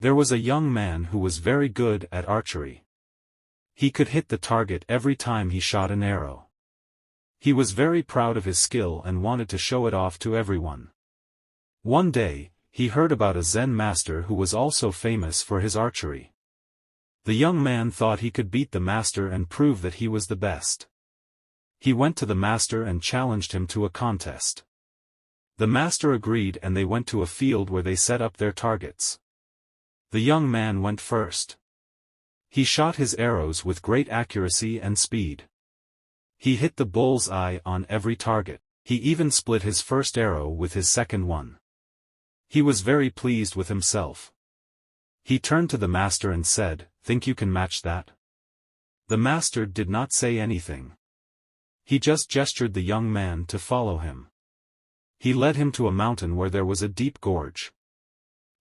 There was a young man who was very good at archery. He could hit the target every time he shot an arrow. He was very proud of his skill and wanted to show it off to everyone. One day, he heard about a Zen master who was also famous for his archery. The young man thought he could beat the master and prove that he was the best. He went to the master and challenged him to a contest. The master agreed and they went to a field where they set up their targets. The young man went first. He shot his arrows with great accuracy and speed. He hit the bull's eye on every target. He even split his first arrow with his second one. He was very pleased with himself. He turned to the master and said, "Think you can match that?" The master did not say anything. He just gestured the young man to follow him. He led him to a mountain where there was a deep gorge.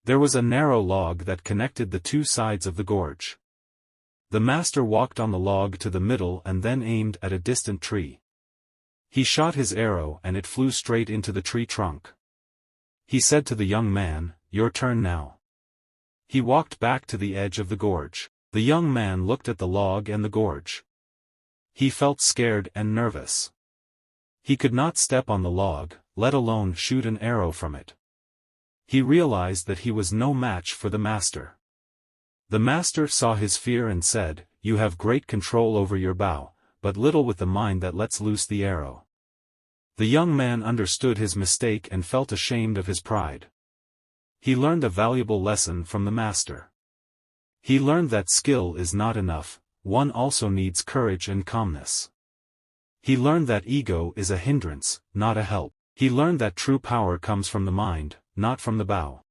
There was a narrow log that connected the two sides of the gorge. The master walked on the log to the middle and then aimed at a distant tree. He shot his arrow and it flew straight into the tree trunk. He said to the young man, "Your turn now." He walked back to the edge of the gorge. The young man looked at the log and the gorge. He felt scared and nervous. He could not step on the log, let alone shoot an arrow from it. He realized that he was no match for the master. The master saw his fear and said, "You have great control over your bow, but little with the mind that lets loose the arrow." The young man understood his mistake and felt ashamed of his pride. He learned a valuable lesson from the master. He learned that skill is not enough, one also needs courage and calmness. He learned that ego is a hindrance, not a help. He learned that true power comes from the mind, not from the bow.